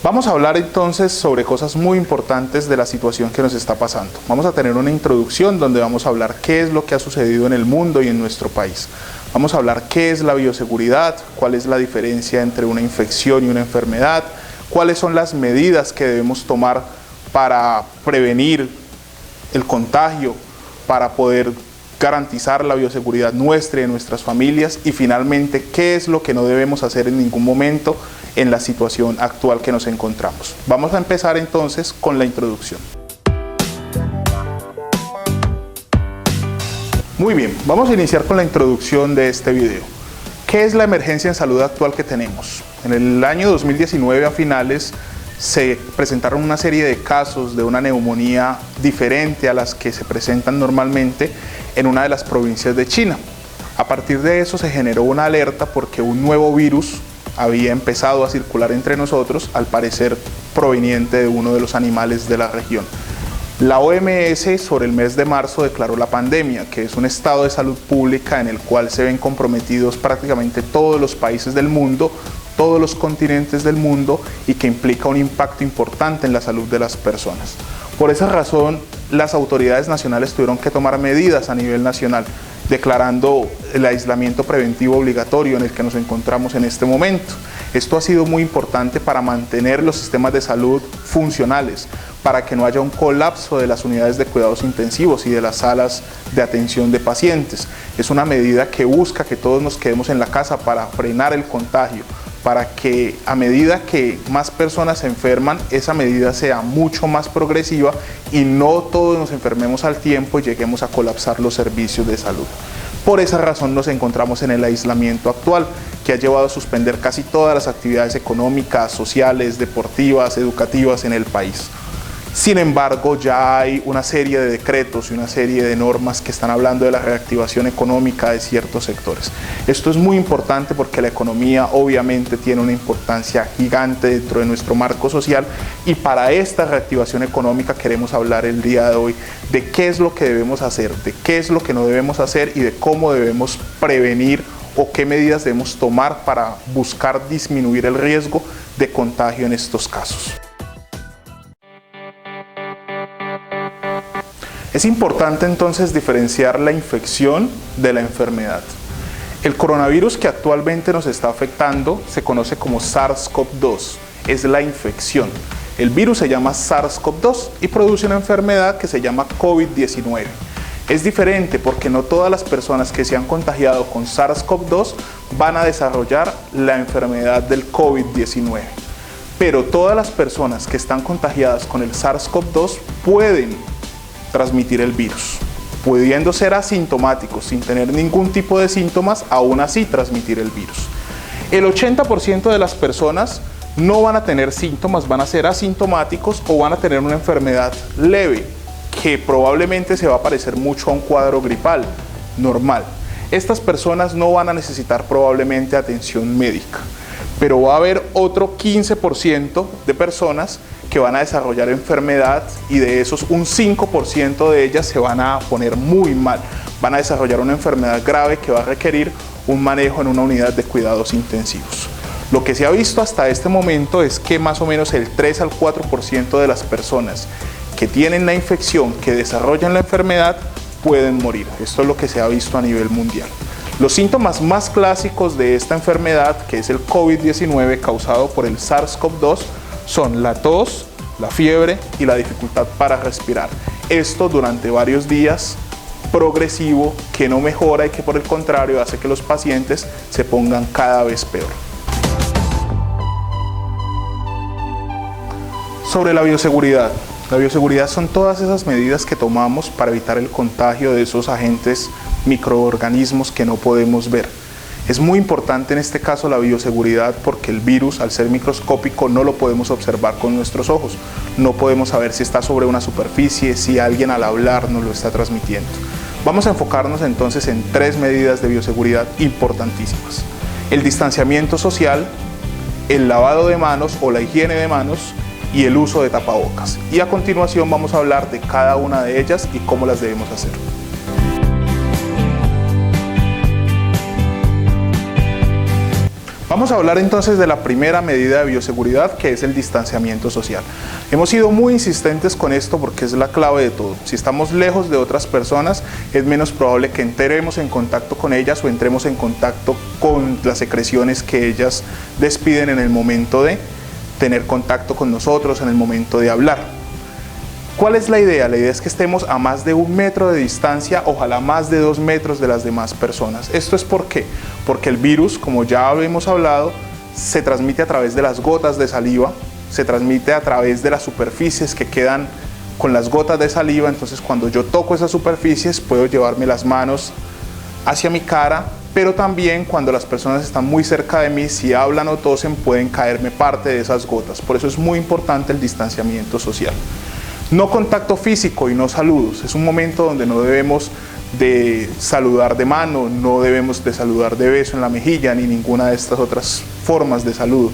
Vamos a hablar entonces sobre cosas muy importantes de la situación que nos está pasando. Vamos a tener una introducción donde vamos a hablar qué es lo que ha sucedido en el mundo y en nuestro país. Vamos a hablar qué es la bioseguridad, cuál es la diferencia entre una infección y una enfermedad, cuáles son las medidas que debemos tomar para prevenir el contagio, para poder garantizar la bioseguridad nuestra y de nuestras familias, y finalmente qué es lo que no debemos hacer en ningún momento en la situación actual que nos encontramos. Vamos a empezar entonces con la introducción. Muy bien, vamos a iniciar con la introducción de este video. ¿Qué es la emergencia en salud actual que tenemos? En el año 2019 a finales se presentaron una serie de casos de una neumonía diferente a las que se presentan normalmente en una de las provincias de China. A partir de eso se generó una alerta porque un nuevo virus había empezado a circular entre nosotros, al parecer proveniente de uno de los animales de la región. La OMS sobre el mes de marzo declaró la pandemia, que es un estado de salud pública en el cual se ven comprometidos prácticamente todos los países del mundo, todos los continentes del mundo, y que implica un impacto importante en la salud de las personas. Por esa razón, las autoridades nacionales tuvieron que tomar medidas a nivel nacional, declarando el aislamiento preventivo obligatorio en el que nos encontramos en este momento. Esto ha sido muy importante para mantener los sistemas de salud funcionales, para que no haya un colapso de las unidades de cuidados intensivos y de las salas de atención de pacientes. Es una medida que busca que todos nos quedemos en la casa para frenar el contagio, para que a medida que más personas se enferman, esa medida sea mucho más progresiva y no todos nos enfermemos al tiempo y lleguemos a colapsar los servicios de salud. Por esa razón nos encontramos en el aislamiento actual, que ha llevado a suspender casi todas las actividades económicas, sociales, deportivas, educativas en el país. Sin embargo, ya hay una serie de decretos y una serie de normas que están hablando de la reactivación económica de ciertos sectores. Esto es muy importante porque la economía obviamente tiene una importancia gigante dentro de nuestro marco social, y para esta reactivación económica queremos hablar el día de hoy de qué es lo que debemos hacer, de qué es lo que no debemos hacer y de cómo debemos prevenir o qué medidas debemos tomar para buscar disminuir el riesgo de contagio en estos casos. Es importante entonces diferenciar la infección de la enfermedad. El coronavirus que actualmente nos está afectando se conoce como SARS-CoV-2, es la infección. El virus se llama SARS-CoV-2 y produce una enfermedad que se llama COVID-19. Es diferente porque no todas las personas que se han contagiado con SARS-CoV-2 van a desarrollar la enfermedad del COVID-19. Pero todas las personas que están contagiadas con el SARS-CoV-2 pueden transmitir el virus, pudiendo ser asintomáticos, sin tener ningún tipo de síntomas, aún así transmitir el virus. El 80% de las personas no van a tener síntomas, van a ser asintomáticos o van a tener una enfermedad leve, que probablemente se va a parecer mucho a un cuadro gripal normal. Estas personas no van a necesitar probablemente atención médica, pero va a haber otro 15% de personas que van a desarrollar enfermedad, y de esos un 5% de ellas se van a poner muy mal, van a desarrollar una enfermedad grave que va a requerir un manejo en una unidad de cuidados intensivos. Lo que se ha visto hasta este momento es que más o menos el 3 al 4% de las personas que tienen la infección, que desarrollan la enfermedad, pueden morir. Esto es lo que se ha visto a nivel mundial. Los síntomas más clásicos de esta enfermedad, que es el COVID-19 causado por el SARS-CoV-2, son la tos, la fiebre y la dificultad para respirar. Esto durante varios días, progresivo, que no mejora y que por el contrario hace que los pacientes se pongan cada vez peor. Sobre la bioseguridad. La bioseguridad son todas esas medidas que tomamos para evitar el contagio de esos agentes microorganismos que no podemos ver. Es muy importante en este caso la bioseguridad porque el virus, al ser microscópico, no lo podemos observar con nuestros ojos. No podemos saber si está sobre una superficie, si alguien al hablar nos lo está transmitiendo. Vamos a enfocarnos entonces en 3 medidas de bioseguridad importantísimas. El distanciamiento social, el lavado de manos o la higiene de manos y el uso de tapabocas. Y a continuación vamos a hablar de cada una de ellas y cómo las debemos hacer. Vamos a hablar entonces de la primera medida de bioseguridad, que es el distanciamiento social. Hemos sido muy insistentes con esto porque es la clave de todo. Si estamos lejos de otras personas, es menos probable que entremos en contacto con ellas o entremos en contacto con las secreciones que ellas despiden en el momento de tener contacto con nosotros, en el momento de hablar. ¿Cuál es la idea? La idea es que estemos a más de 1 metro de distancia, ojalá más de 2 metros de las demás personas. ¿Esto es por qué? Porque el virus, como ya hemos hablado, se transmite a través de las gotas de saliva, se transmite a través de las superficies que quedan con las gotas de saliva. Entonces, cuando yo toco esas superficies, puedo llevarme las manos hacia mi cara, pero también cuando las personas están muy cerca de mí, si hablan o tosen, pueden caerme parte de esas gotas. Por eso es muy importante el distanciamiento social. No contacto físico y no saludos. Es un momento donde no debemos de saludar de mano, no debemos de saludar de beso en la mejilla, ni ninguna de estas otras formas de saludo.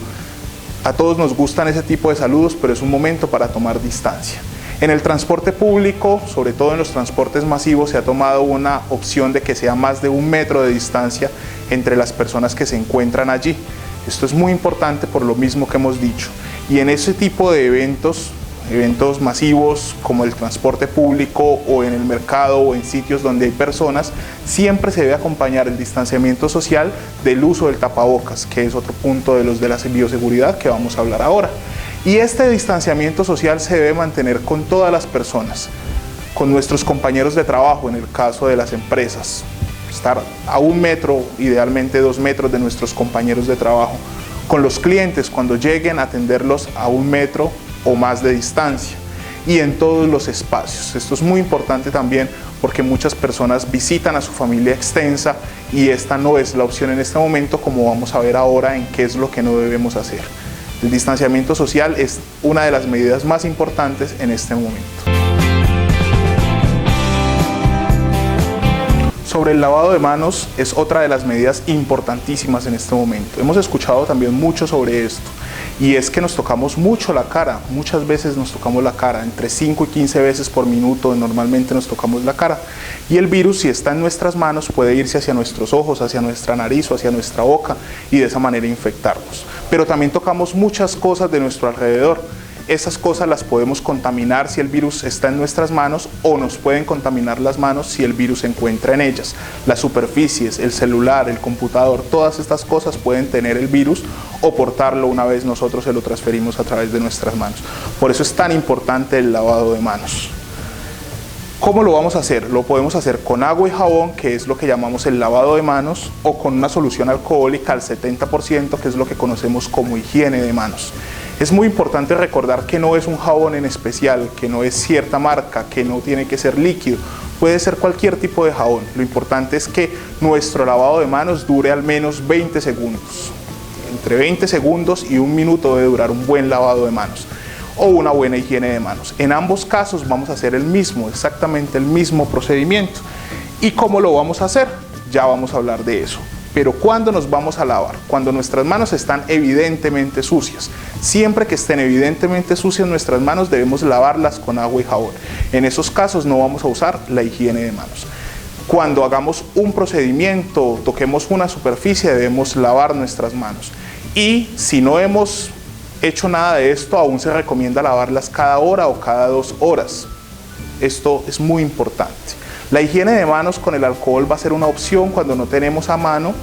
A todos nos gustan ese tipo de saludos, pero es un momento para tomar distancia. En el transporte público, sobre todo en los transportes masivos, se ha tomado una opción de que sea más de 1 metro de distancia entre las personas que se encuentran allí. Esto es muy importante por lo mismo que hemos dicho. Y en ese tipo de eventos masivos como el transporte público o en el mercado o en sitios donde hay personas, siempre se debe acompañar el distanciamiento social del uso del tapabocas, que es otro punto de los de la bioseguridad que vamos a hablar ahora. Y este distanciamiento social se debe mantener con todas las personas, con nuestros compañeros de trabajo en el caso de las empresas, estar a 1 metro, idealmente 2 metros de nuestros compañeros de trabajo, con los clientes cuando lleguen a atenderlos a 1 metro o más de distancia, y en todos los espacios. Esto es muy importante también porque muchas personas visitan a su familia extensa y esta no es la opción en este momento, como vamos a ver ahora en qué es lo que no debemos hacer. El distanciamiento social es una de las medidas más importantes en este momento. Sobre el lavado de manos es otra de las medidas importantísimas en este momento. Hemos escuchado también mucho sobre esto. Y es que nos tocamos mucho la cara, muchas veces nos tocamos la cara, entre 5 y 15 veces por minuto normalmente nos tocamos la cara. Y el virus, si está en nuestras manos, puede irse hacia nuestros ojos, hacia nuestra nariz o hacia nuestra boca y de esa manera infectarnos. Pero también tocamos muchas cosas de nuestro alrededor. Esas cosas las podemos contaminar si el virus está en nuestras manos o nos pueden contaminar las manos si el virus se encuentra en ellas. Las superficies, el celular, el computador, todas estas cosas pueden tener el virus o portarlo una vez nosotros se lo transferimos a través de nuestras manos. Por eso es tan importante el lavado de manos. ¿Cómo lo vamos a hacer? Lo podemos hacer con agua y jabón, que es lo que llamamos el lavado de manos, o con una solución alcohólica al 70%, que es lo que conocemos como higiene de manos. Es muy importante recordar que no es un jabón en especial, que no es cierta marca, que no tiene que ser líquido, puede ser cualquier tipo de jabón. Lo importante es que nuestro lavado de manos dure al menos 20 segundos. Entre 20 segundos y 1 minuto debe durar un buen lavado de manos o una buena higiene de manos. En ambos casos vamos a hacer exactamente el mismo procedimiento. ¿Y cómo lo vamos a hacer? Ya vamos a hablar de eso. Pero ¿cuándo nos vamos a lavar? Cuando nuestras manos están evidentemente sucias. Siempre que estén evidentemente sucias nuestras manos debemos lavarlas con agua y jabón. En esos casos no vamos a usar la higiene de manos. Cuando hagamos un procedimiento, toquemos una superficie, debemos lavar nuestras manos. Y si no hemos hecho nada de esto, aún se recomienda lavarlas cada hora o cada 2 horas. Esto es muy importante. La higiene de manos con el alcohol va a ser una opción cuando no tenemos a mano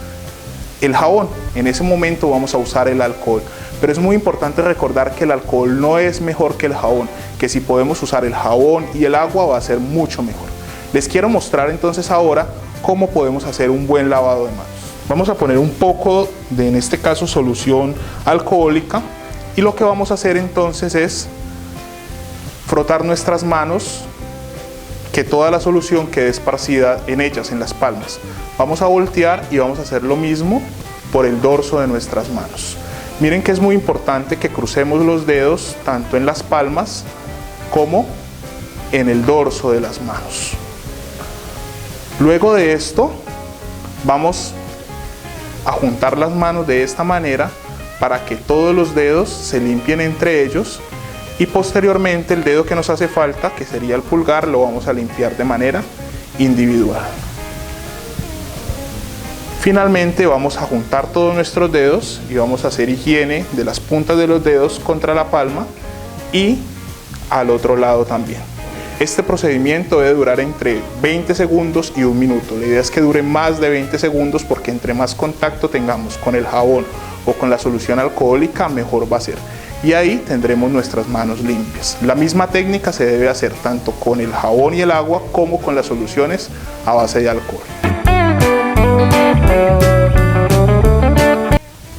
el jabón. En ese momento vamos a usar el alcohol. Pero es muy importante recordar que el alcohol no es mejor que el jabón, que si podemos usar el jabón y el agua va a ser mucho mejor. Les quiero mostrar entonces ahora cómo podemos hacer un buen lavado de manos. Vamos a poner un poco de, en este caso, solución alcohólica, y lo que vamos a hacer entonces es frotar nuestras manos, que toda la solución quede esparcida en ellas, en las palmas. Vamos a voltear y vamos a hacer lo mismo por el dorso de nuestras manos. Miren que es muy importante que crucemos los dedos tanto en las palmas como en el dorso de las manos. Luego de esto vamos a juntar las manos de esta manera para que todos los dedos se limpien entre ellos, y posteriormente el dedo que nos hace falta, que sería el pulgar, lo vamos a limpiar de manera individual. Finalmente vamos a juntar todos nuestros dedos y vamos a hacer higiene de las puntas de los dedos contra la palma y al otro lado también. Este procedimiento debe durar entre 20 segundos y 1 minuto. La idea es que dure más de 20 segundos porque entre más contacto tengamos con el jabón o con la solución alcohólica, mejor va a ser. Y ahí tendremos nuestras manos limpias. La misma técnica se debe hacer tanto con el jabón y el agua como con las soluciones a base de alcohol.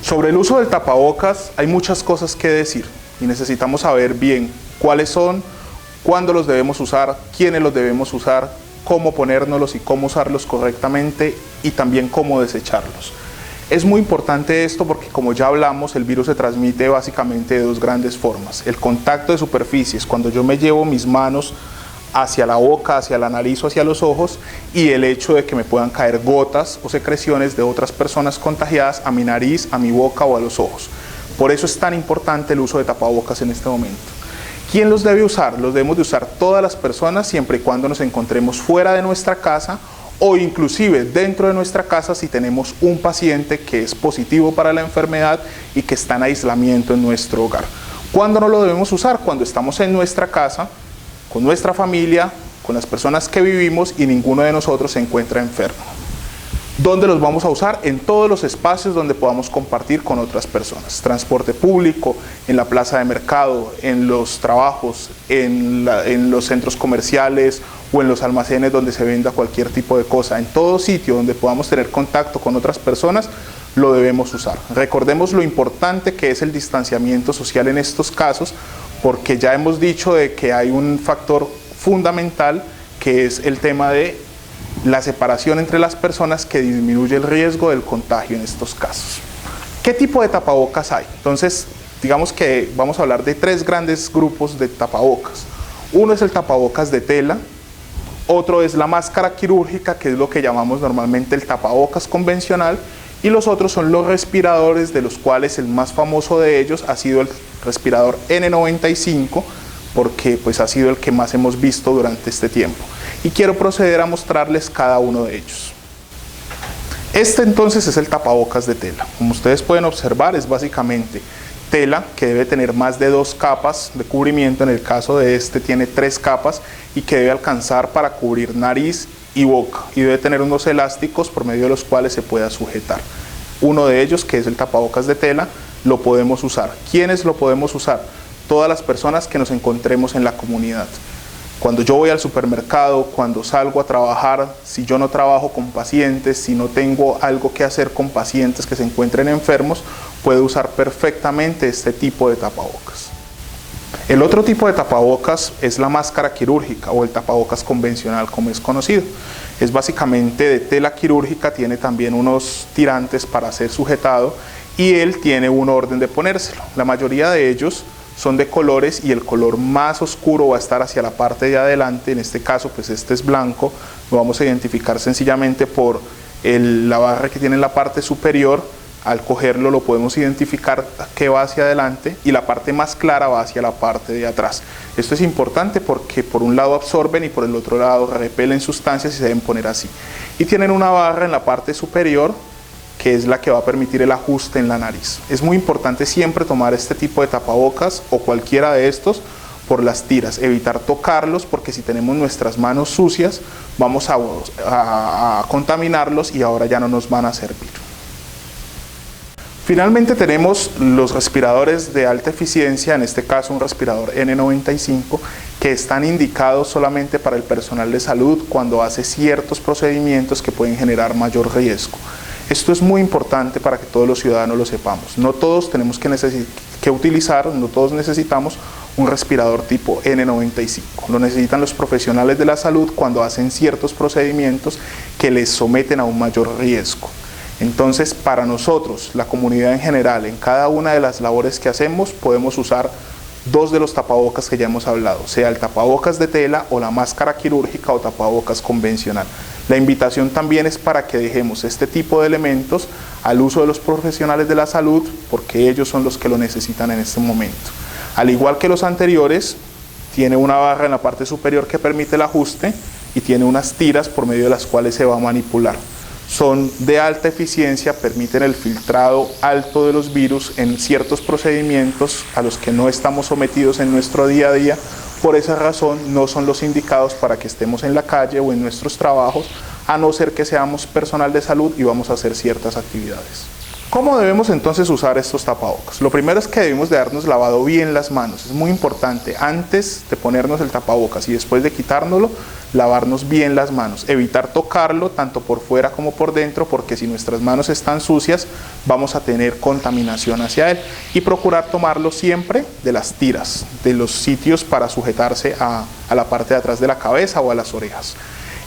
Sobre el uso del tapabocas hay muchas cosas que decir y necesitamos saber bien cuáles son, cuándo los debemos usar, quiénes los debemos usar, cómo ponérnoslos y cómo usarlos correctamente y también cómo desecharlos. Es muy importante esto porque, como ya hablamos, el virus se transmite básicamente de dos grandes formas. El contacto de superficies, cuando yo me llevo mis manos hacia la boca, hacia la nariz o hacia los ojos, y el hecho de que me puedan caer gotas o secreciones de otras personas contagiadas a mi nariz, a mi boca o a los ojos. Por eso es tan importante el uso de tapabocas en este momento. ¿Quién los debe usar? Los debemos de usar todas las personas siempre y cuando nos encontremos fuera de nuestra casa o inclusive dentro de nuestra casa si tenemos un paciente que es positivo para la enfermedad y que está en aislamiento en nuestro hogar. ¿Cuándo no lo debemos usar? Cuando estamos en nuestra casa, con nuestra familia, con las personas que vivimos y ninguno de nosotros se encuentra enfermo. ¿Dónde los vamos a usar? En todos los espacios donde podamos compartir con otras personas. Transporte público, en la plaza de mercado, en los trabajos, en los centros comerciales o en los almacenes donde se venda cualquier tipo de cosa. En todo sitio donde podamos tener contacto con otras personas, lo debemos usar. Recordemos lo importante que es el distanciamiento social en estos casos, porque ya hemos dicho de que hay un factor fundamental que es el tema de la separación entre las personas que disminuye el riesgo del contagio en estos casos. ¿Qué tipo de tapabocas hay? Entonces, digamos que vamos a hablar de 3 grandes grupos de tapabocas. Uno es el tapabocas de tela, otro es la máscara quirúrgica, que es lo que llamamos normalmente el tapabocas convencional, y los otros son los respiradores, de los cuales el más famoso de ellos ha sido el respirador N95, porque pues ha sido el que más hemos visto durante este tiempo. Y quiero proceder a mostrarles cada uno de ellos. Este entonces es el tapabocas de tela. Como ustedes pueden observar, es básicamente tela que debe tener más de 2 capas de cubrimiento. En el caso de este tiene 3 capas y que debe alcanzar para cubrir nariz y boca, y debe tener unos elásticos por medio de los cuales se pueda sujetar. Uno de ellos, que es el tapabocas de tela, lo podemos usar. ¿Quiénes lo podemos usar? Todas las personas que nos encontremos en la comunidad. Cuando yo voy al supermercado, cuando salgo a trabajar, si yo no trabajo con pacientes, si no tengo algo que hacer con pacientes que se encuentren enfermos, puedo usar perfectamente este tipo de tapabocas. El otro tipo de tapabocas es la máscara quirúrgica o el tapabocas convencional, como es conocido. Es básicamente de tela quirúrgica, tiene también unos tirantes para ser sujetado y él tiene un orden de ponérselo. La mayoría de ellos son de colores y el color más oscuro va a estar hacia la parte de adelante. En este caso pues este es blanco, lo vamos a identificar sencillamente por la barra que tiene en la parte superior. Al cogerlo lo podemos identificar que va hacia adelante y la parte más clara va hacia la parte de atrás. Esto es importante porque por un lado absorben y por el otro lado repelen sustancias y se deben poner así. Y tienen una barra en la parte superior que es la que va a permitir el ajuste en la nariz. Es muy importante siempre tomar este tipo de tapabocas o cualquiera de estos por las tiras, evitar tocarlos porque si tenemos nuestras manos sucias vamos a contaminarlos y ahora ya no nos van a servir. Finalmente tenemos los respiradores de alta eficiencia, en este caso un respirador N95, que están indicados solamente para el personal de salud cuando hace ciertos procedimientos que pueden generar mayor riesgo. Esto es muy importante para que todos los ciudadanos lo sepamos. No todos tenemos que utilizar, no todos necesitamos un respirador tipo N95. Lo necesitan los profesionales de la salud cuando hacen ciertos procedimientos que les someten a un mayor riesgo. Entonces, para nosotros, la comunidad en general, en cada una de las labores que hacemos, podemos usar 2 de los tapabocas que ya hemos hablado, sea el tapabocas de tela o la máscara quirúrgica o tapabocas convencional. La invitación también es para que dejemos este tipo de elementos al uso de los profesionales de la salud, porque ellos son los que lo necesitan en este momento. Al igual que los anteriores, tiene una barra en la parte superior que permite el ajuste y tiene unas tiras por medio de las cuales se va a manipular. son de alta eficiencia, permiten el filtrado alto de los virus en ciertos procedimientos a los que no estamos sometidos en nuestro día a día. Por esa razón no son los indicados para que estemos en la calle o en nuestros trabajos, a no ser que seamos personal de salud y vamos a hacer ciertas actividades. ¿Cómo debemos entonces usar estos tapabocas? Lo primero es que debemos de darnos lavado bien las manos. Es muy importante, antes de ponernos el tapabocas y después de quitárnoslo, lavarnos bien las manos. Evitar tocarlo tanto por fuera como por dentro, porque si nuestras manos están sucias, vamos a tener contaminación hacia él. Y procurar tomarlo siempre de las tiras, de los sitios para sujetarse a la parte de atrás de la cabeza o a las orejas.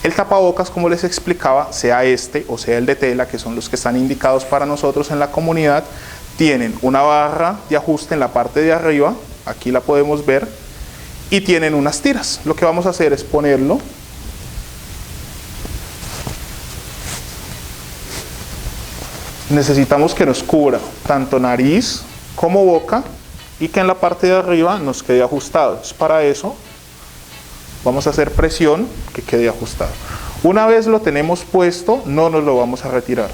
El tapabocas, como les explicaba, sea este o sea el de tela, que son los que están indicados para nosotros en la comunidad, tienen una barra de ajuste en la parte de arriba, aquí la podemos ver, y tienen unas tiras. Lo que vamos a hacer es ponerlo. Necesitamos que nos cubra tanto nariz como boca y que en la parte de arriba nos quede ajustado. Para eso vamos a hacer presión que quede ajustado. Una vez lo tenemos puesto, no nos lo vamos a retirar.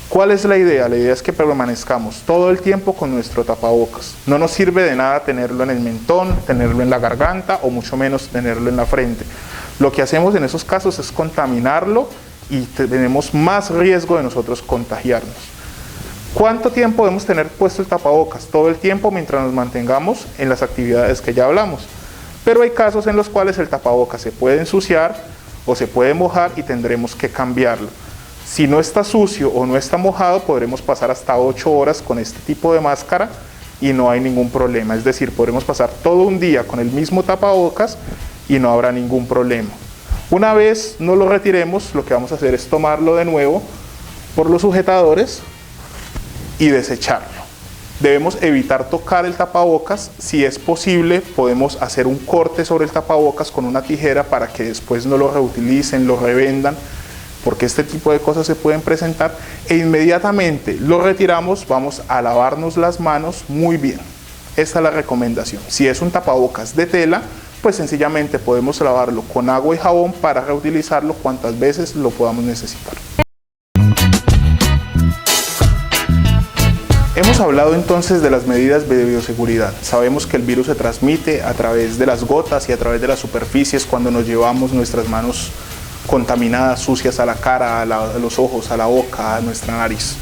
¿Cuál es la idea? La idea es que permanezcamos todo el tiempo con nuestro tapabocas. No nos sirve de nada tenerlo en el mentón, tenerlo en la garganta o mucho menos tenerlo en la frente. Lo que hacemos en esos casos es contaminarlo y tenemos más riesgo de nosotros contagiarnos. ¿Cuánto tiempo debemos tener puesto el tapabocas? Todo el tiempo mientras nos mantengamos en las actividades que ya hablamos. Pero hay casos en los cuales el tapabocas se puede ensuciar o se puede mojar y tendremos que cambiarlo. Si no está sucio o no está mojado, podremos pasar hasta 8 horas con este tipo de máscara y no hay ningún problema. Es decir, podremos pasar todo un día con el mismo tapabocas y no habrá ningún problema. Una vez no lo retiremos, lo que vamos a hacer es tomarlo de nuevo por los sujetadores y desecharlo. Debemos evitar tocar el tapabocas. Si es posible, podemos hacer un corte sobre el tapabocas con una tijera para que después no lo reutilicen, lo revendan, porque este tipo de cosas se pueden presentar. E inmediatamente lo retiramos, vamos a lavarnos las manos muy bien. Esta es la recomendación. Si es un tapabocas de tela, pues sencillamente podemos lavarlo con agua y jabón para reutilizarlo cuantas veces lo podamos necesitar. Hemos hablado entonces de las medidas de bioseguridad. Sabemos que el virus se transmite a través de las gotas y a través de las superficies cuando nos llevamos nuestras manos contaminadas, sucias a la cara, a los ojos, a la boca, a nuestra nariz.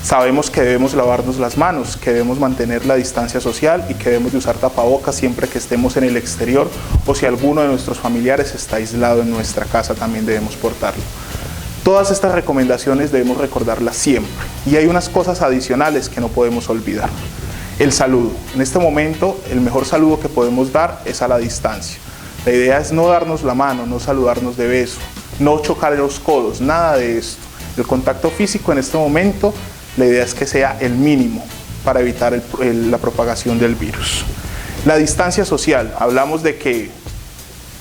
Sabemos que debemos lavarnos las manos, que debemos mantener la distancia social y que debemos de usar tapabocas siempre que estemos en el exterior o si alguno de nuestros familiares está aislado en nuestra casa también debemos portarlo. Todas estas recomendaciones debemos recordarlas siempre y hay unas cosas adicionales que no podemos olvidar. El saludo. En este momento el mejor saludo que podemos dar es a la distancia. La idea es no darnos la mano, no saludarnos de beso, no chocar los codos, nada de esto. El contacto físico en este momento, la idea es que sea el mínimo para evitar la propagación del virus. La distancia social. Hablamos de que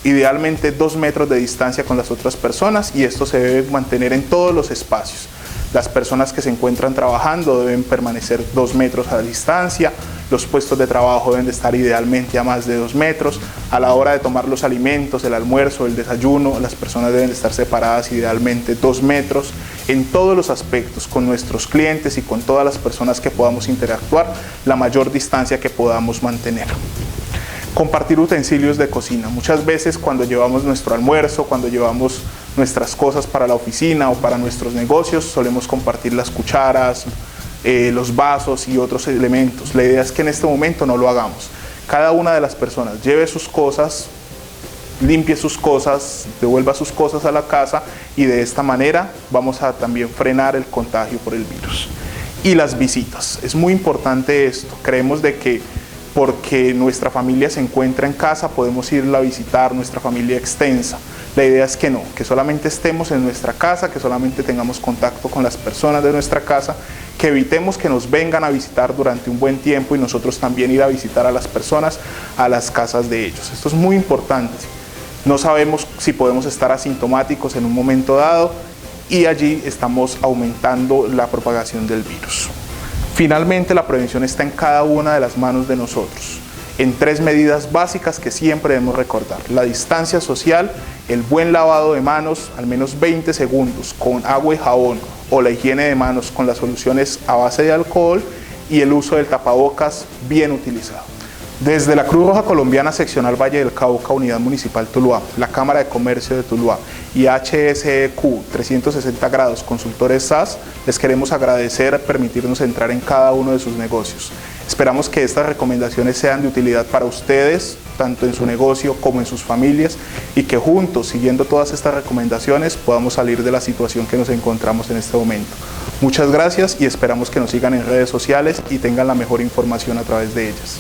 idealmente 2 metros de distancia con las otras personas y esto se debe mantener en todos los espacios. Las personas que se encuentran trabajando deben permanecer 2 metros a distancia, los puestos de trabajo deben de estar idealmente a más de 2 metros, a la hora de tomar los alimentos, el almuerzo, el desayuno, las personas deben de estar separadas idealmente 2 metros, en todos los aspectos, con nuestros clientes y con todas las personas que podamos interactuar, la mayor distancia que podamos mantener. Compartir utensilios de cocina. Muchas veces cuando llevamos nuestro almuerzo, cuando llevamos nuestras cosas para la oficina o para nuestros negocios, solemos compartir las cucharas, los vasos y otros elementos. La idea es que en este momento no lo hagamos. Cada una de las personas lleve sus cosas, limpie sus cosas, devuelva sus cosas a la casa y de esta manera vamos a también frenar el contagio por el virus. Y las visitas. Es muy importante esto. Creemos de que porque nuestra familia se encuentra en casa, podemos irla a visitar, nuestra familia extensa. La idea es que no, que solamente estemos en nuestra casa, que solamente tengamos contacto con las personas de nuestra casa, que evitemos que nos vengan a visitar durante un buen tiempo y nosotros también ir a visitar a las personas a las casas de ellos. Esto es muy importante. No sabemos si podemos estar asintomáticos en un momento dado y allí estamos aumentando la propagación del virus. Finalmente, la prevención está en cada una de las manos de nosotros en 3 medidas básicas que siempre debemos recordar: la distancia social, el buen lavado de manos, al menos 20 segundos con agua y jabón, o la higiene de manos con las soluciones a base de alcohol, y el uso del tapabocas bien utilizado. Desde la Cruz Roja Colombiana Seccional Valle del Cauca, Unidad Municipal Tuluá, la Cámara de Comercio de Tuluá y HSEQ 360 grados Consultores SAS, les queremos agradecer permitirnos entrar en cada uno de sus negocios. Esperamos que estas recomendaciones sean de utilidad para ustedes, tanto en su negocio como en sus familias, y que juntos, siguiendo todas estas recomendaciones, podamos salir de la situación que nos encontramos en este momento. Muchas gracias y esperamos que nos sigan en redes sociales y tengan la mejor información a través de ellas.